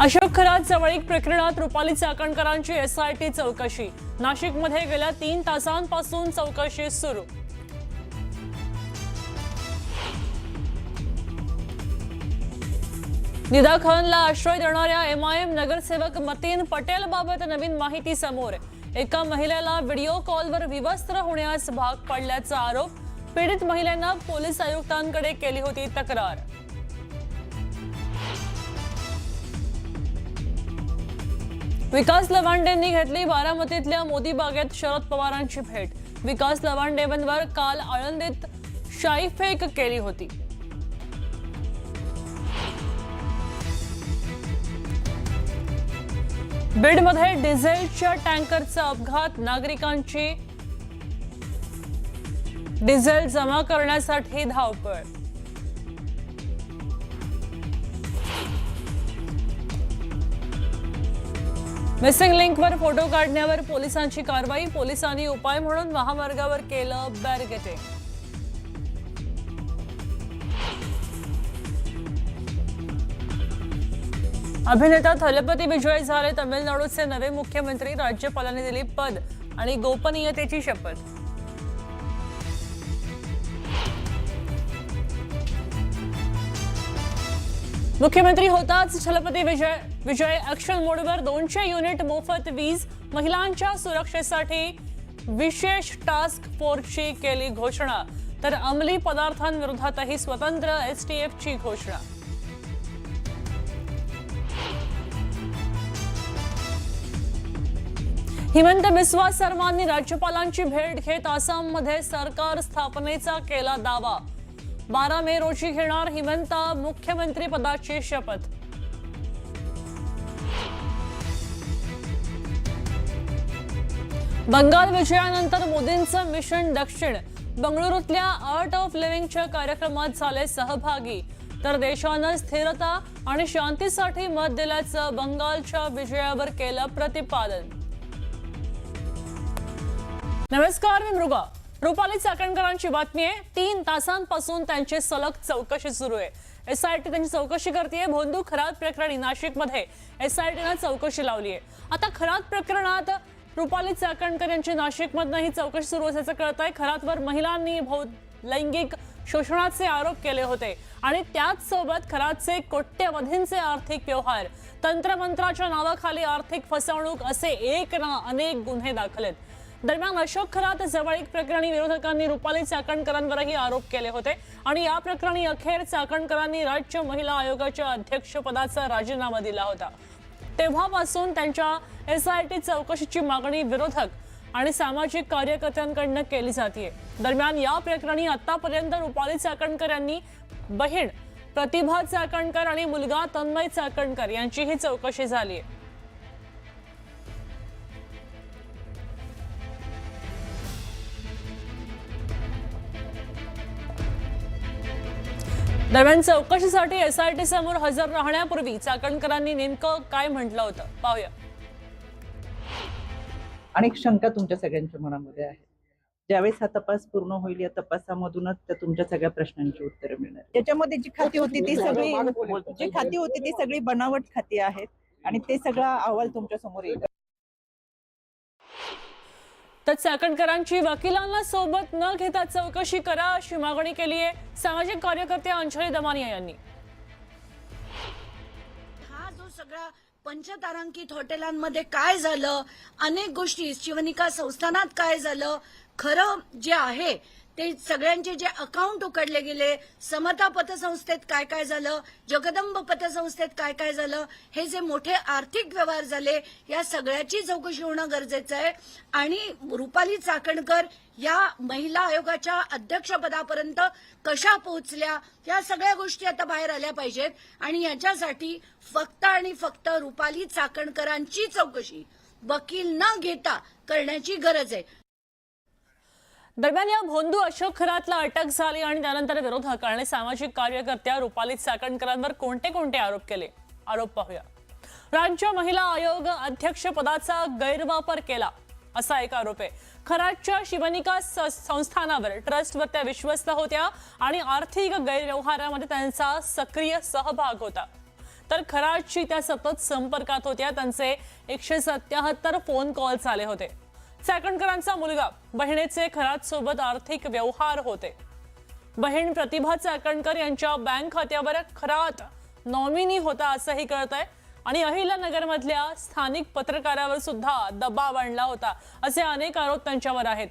अशोक खरात जवळीक प्रकरणात रुपाली चाकणकरांची एसआयटी चौकशी। नाशिकमध्ये गेल्या 3 तासांपासून चौकशी सुरू। निदा खानला आश्रय देणाऱ्या एमआयएम नगरसेवक मतीन पटेल बाबत नवीन माहिती समोर। एका महिलेला व्हिडिओ कॉलवर विवस्त्र होण्यास भाग पडल्याचा आरोप। पीडित महिलेने पोलीस आयुक्तांकडे केली होती तक्रार। विकास लवांडेंनी घेतली बारामतीतल्या मोदी बागेत शरद पवारांची भेट। विकास लवांडेंवर काल आळंदीत शाईफेक केली होती। बीडमध्ये डिझेलच्या टँकरचा अपघात। नागरिकांची डिझेल जमा करण्यासाठी धावपळ। मिसिंग लिंकवर फोटो काढण्यावर पोलिसांची कारवाई। पोलिसांनी उपाय म्हणून महामार्गावर केलं बॅरिकेडिंग। अभिनेता थलपती विजय झाले तमिळनाडूचे नवे मुख्यमंत्री। राज्यपालांनी दिली पद आणि गोपनीयतेची शपथ। मुख्यमंत्री होताच थलपती विजय ऍक्शन मोडवर 200 युनिट मोफत वीज। महिलांच्या सुरक्षेसाठी विशेष टास्क फोर्सची केली घोषणा। तर अंमली पदार्थांविरोधातही स्वतंत्र एसटीएफची घोषणा। हिमंत बिस्वा सर्वांनी राज्यपालांची भेट घेत आसाममध्ये सरकार स्थापनेचा केला दावा। 12 मे रोजी घेणार हिमंत मुख्यमंत्री पदाची शपथ। बंगाल विजयानंतर मोदींचं मिशन दक्षिण। बंगळुरूतल्या आर्ट ऑफ लिव्हिंगच्या कार्यक्रमात झाले सहभागी। तर देशानं स्थिरता आणि शांतीसाठी मत दिल्याचं बंगालच्या विजयावर केलं प्रतिपादन। नमस्कार, मी मृगा। रुपाली चाकणकरांची बातमी आहे। 3 तासांपासून त्यांची सलग चौकशी सुरू आहे। एसआयटी त्यांची चौकशी करतेय। भोंदू खरात प्रकरणी नाशिकमध्ये एसआयटीनं चौकशी लावली आहे। आता खरात प्रकरणात रुपाली चाकणकर यांची नाशिकमधनं ही चौकशी सुरू असल्याचं कळतंय। खरातवर महिलांनी लैंगिक शोषणाचे आरोप केले होते आणि त्याच सोबत खरातचे कोट्यवधींचे आर्थिक व्यवहार, तंत्रमंत्राच्या नावाखाली आर्थिक फसवणूक असे एक ना अनेक गुन्हे दाखल आहेत। दरम्यान अशोक खरात जवळीक प्रकरणी विरोधकांनी रुपाली चाकणकरांवरही आरोप केले होते आणि या प्रकरणी अखेर चाकणकरांनी राज्य महिला आयोगाच्या अध्यक्षपदाचा राजीनामा दिला होता। तेव्हापासून त्यांच्या एसआयटी चौकशीची मागणी विरोधक आणि सामाजिक कार्यकर्त्यांकडून केली जाते। दरम्यान या प्रकरणी आतापर्यंत रुपाली चाकणकर यांनी बहीण प्रतिभा चाकणकर आणि मुलगा तन्मय चाकणकर यांचीही चौकशी झाली आहे। दरम्यान चौकशीसाठी एसआयटी समोर हजर राहण्यापूर्वी चाकणकरांनी नेमकं काय म्हटलं होतं पाहूया। अनेक शंका तुमच्या सगळ्यांच्या मनामध्ये आहेत। ज्यावेळेस हा तपास पूर्ण होईल या तपासामधूनच त्या तुमच्या सगळ्या प्रश्नांची उत्तरं मिळणार। त्याच्यामध्ये जी खाती होती ती सगळी बनावट खाती आहेत आणि ते सगळा अहवाल तुमच्या समोर येईल। तर चाकणकरांची वकिलांना सोबत न घेता चौकशी करा अशी मागणी केली आहे सामाजिक कार्यकर्ते अंजली दमानिया यांनी। हा जो सगळा पंचतारांकित हॉटेलांमध्ये काय झालं, अनेक गोष्टी शिवनिका संस्थानात काय झालं, खरं जे आहे ते सगळ्यांचे जे अकाउंट उकडले गेले, समता पतसंस्थेत काय काय झालं, जगदंब पतसंस्थेत काय काय झालं, हे जे मोठे आर्थिक व्यवहार झाले या सगळ्याची चौकशी होणं गरजेचं आहे। आणि रुपाली चाकणकर या महिला आयोगाच्या अध्यक्षपदापर्यंत कशा पोहोचल्या या सगळ्या गोष्टी आता बाहेर आल्या पाहिजेत आणि याच्यासाठी फक्त आणि फक्त रुपाली चाकणकरांची चौकशी वकील न घेता करण्याची गरज आहे। दरम्यान या भोंदू अशोक खरातला अटक झाली आणि त्यानंतर विरोधक आणि सामाजिक कार्यकर्त्या रुपाली चाकणकरांवर कोणते कोणते आरोप केले आरोप पाहूया। राज्य महिला आयोग अध्यक्षपदाचा गैरवापर केला असा एक आरोप आहे। खरातच्या शिवनिका संस्थानावर ट्रस्टवर त्या विश्वस्त होत्या आणि आर्थिक गैरव्यवहारामध्ये त्यांचा सक्रिय सहभाग होता। तर खरातशी त्या सतत संपर्कात होत्या. त्यांचे 177 फोन कॉल्स आले होते. चाकणकरांचा मुलगा बहिणीचे खरात सोबत आर्थिक व्यवहार होते. बहीण प्रतिभा चाकणकर यांच्या बँक खात्यावर खरात नॉमिनी होता असंही कळतंय. आणि अहिल्यानगरमधल्या स्थानिक पत्रकारावर सुद्धा दबाव आणला होता असे अनेक आरोप त्यांच्यावर आहेत.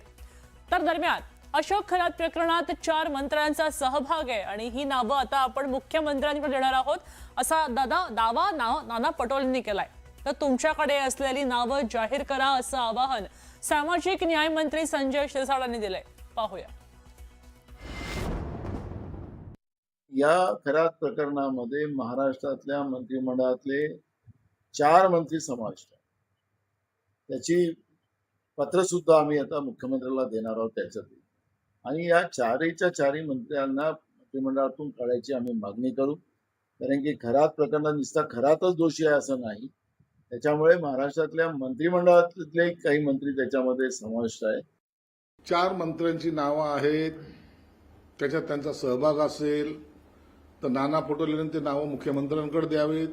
तर दरम्यान अशोक खरात प्रकरणात 4 मंत्र्यांचा सहभाग आहे आणि ही नावं आता आपण मुख्यमंत्र्यांकडे देणार आहोत असा दावा नाना पटोलेंनी केलाय. तर तुमच्याकडे असलेली नावं जाहीर करा असं आवाहन सामाजिक न्याय मंत्री संजय शिरसाट दिलंय. पाहूया. या खरात प्रकरणामध्ये महाराष्ट्रातल्या मंत्रिमंडळातले 4 मंत्री समाविष्ट आहेत. त्याची पत्र सुद्धा आम्ही आता मुख्यमंत्र्याला देणार आहोत त्याच्यातील. आणि या 4च्या मंत्र्यांना मंत्रिमंडळातून काढायची आम्ही मागणी करू. कारण की खरात प्रकरणात नुसता खरातच दोषी आहे असं नाही. त्याच्यामुळे महाराष्ट्रातल्या मंत्रिमंडळातले काही मंत्री त्याच्यामध्ये समाविष्ट आहेत. 4 मंत्र्यांची नावं आहेत. त्याच्यात त्यांचा सहभाग असेल तर नाना पटोलेंनी ते नावं मुख्यमंत्र्यांकडे द्यावीत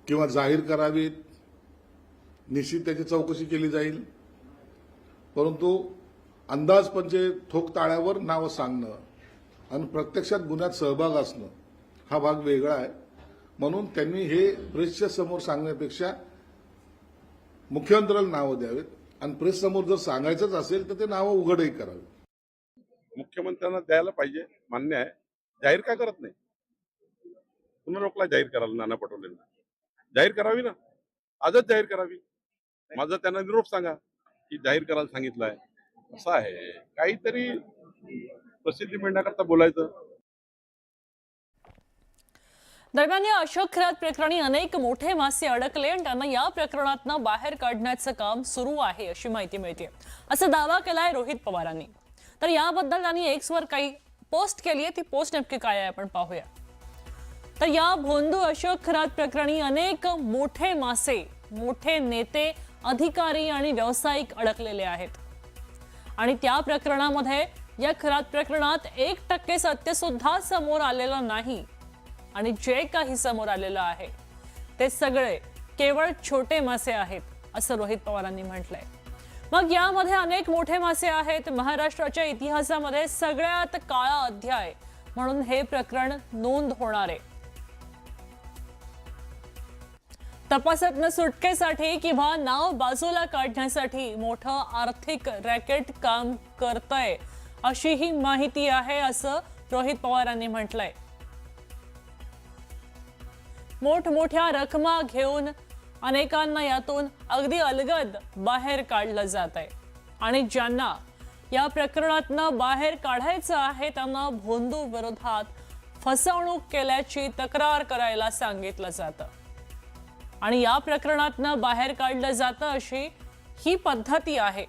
किंवा जाहीर करावीत. निश्चित त्याची चौकशी केली जाईल. परंतु अंदाजपंचे ठोक ताळ्यावर नावं सांगणं आणि प्रत्यक्षात गुन्ह्यात सहभाग असणं हा भाग वेगळा आहे. म्हणून त्यांनी हे प्रेसच्या समोर सांगण्यापेक्षा मुख्यमंत्र्याला नावं द्यावीत आणि प्रेस समोर जर सांगायचंच असेल तर ते नावं उघडही करावीत. मुख्यमंत्र्यांना द्यायला पाहिजे, मान्य आहे. जाहीर का करत नाही? पुन्हा रोखला जाहीर करायला नाना पटोलेंना. जाहीर करावी ना, आजच जाहीर करावी. माझा त्यांना निरोप सांगा की जाहीर करायला सांगितलं आहे. असं आहे, काहीतरी प्रसिद्धी मिळण्याकरता बोलायचं. दरम्यान या अशोक खरात प्रकरणी अनेक मोठे मासे अडकले आणि त्यांना या प्रकरणातनं बाहेर काढण्याचं काम सुरू आहे अशी माहिती मिळते, असा दावा केलाय रोहित पवारांनी. तर याबद्दल त्यांनी एक्सवर काही पोस्ट केली आहे. ती पोस्ट नक्की काय आहे आपण पाहूया. तर या भोंदू अशोक खरात प्रकरणी अनेक मोठे मासे, मोठे नेते, अधिकारी आणि व्यावसायिक अडकलेले आहेत. आणि त्या प्रकरणामध्ये या खरात प्रकरणात 1% सत्य सुद्धा समोर आलेलं नाही. आणि जे काही समोर आलेलं आहे ते सगळे केवळ छोटे मासे आहेत असं रोहित पवारांनी म्हटलंय. मग यामध्ये अनेक मोठे मासे आहेत. महाराष्ट्राच्या इतिहासामध्ये सगळ्यात काळा अध्याय म्हणून हे प्रकरण नोंद होणार आहे. तपासातनं सुटकेसाठी किंवा नाव बाजूला काढण्यासाठी मोठं आर्थिक रॅकेट काम करतंय अशी ही माहिती आहे असं रोहित पवारांनी म्हटलंय. मोठमोठ्या रकमा घेऊन अनेकांना यातून अगदी अलगद बाहेर काढलं जात आहे. आणि ज्यांना या प्रकरणातनं बाहेर काढायचं आहे त्यांना भोंदू विरोधात फसवणूक केल्याची तक्रार करायला सांगितलं जातं आणि या प्रकरणातनं बाहेर काढलं जातं अशी ही पद्धती आहे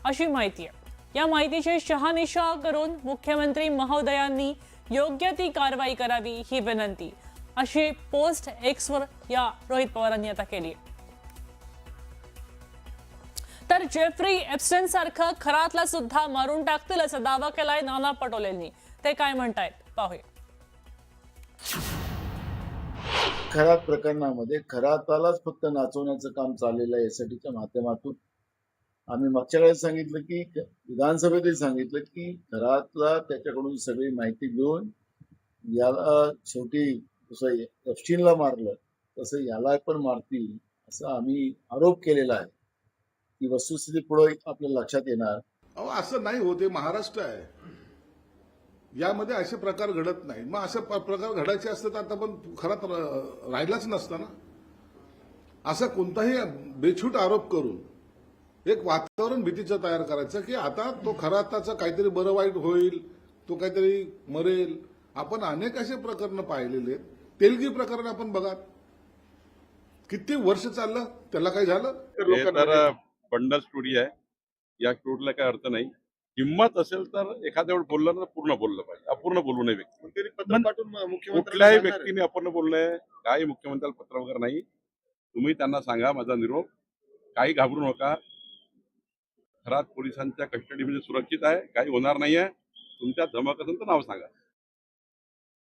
अशी माहिती आहे. या माहितीची शहानिशा करून मुख्यमंत्री महोदयांनी योग्य ती कारवाई करावी ही विनंती अशी पोस्ट एक्सवर या रोहित पवारांनी आता केली. तर जेफ्री एप्स्टेन सारखं खरातला सुद्धा मारून टाकतील असा दावा केलाय नाना पटोलेंनी. ते काय म्हणतायत पाहूया. खरात प्रकरणामध्ये खरातालाच फक्त नाचवण्याचं काम चाललेलं आहे. यासाठीच्या माध्यमातून आम्ही मागच्या वेळेस सांगितलं की विधानसभेतही सांगितलं की खरातला त्याच्याकडून सगळी माहिती घेऊन याला शेवटी जसं एप्स्टीनला मारलं तसं याला पण मारतील असं आम्ही आरोप केलेला आहे. ही वस्तुस्थिती पुढे आपल्या लक्षात येणार. अहो असं नाही होते. महाराष्ट्र आहे, यामध्ये असे प्रकार घडत नाही. मग असे प्रकार घडायचे असते तर आता पण खरात राहिलाच नसता ना. असा कोणताही बेछूट आरोप करून एक वातावरण भीतीचं तयार करायचं की आता तो खराताचं काहीतरी बरं वाईट होईल, तो काहीतरी मरेल. आपण अनेक असे प्रकरण पाहिलेले. तेलगी प्रकरण आपण बघा, किती वर्ष चाललं, त्याला काही झालं. हे तर बंडल स्टोरी आहे. या स्टोरीला काही अर्थ नाही. हिंमत असेल तर एखाद्या वेळ बोललं ना पूर्ण बोललं पाहिजे. अपूर्ण बोलू नये. व्यक्ती कुठल्याही व्यक्तीने अपूर्ण बोलू नये. काही मुख्यमंत्र्याला पत्र वगैरे नाही. तुम्ही त्यांना सांगा माझा निरोप. काही घाबरू नका. खरात पोलिसांच्या कस्टडीमध्ये सुरक्षित आहे, काही होणार नाही आहे. तुमच्या धमक असेल तर नाव सांगा.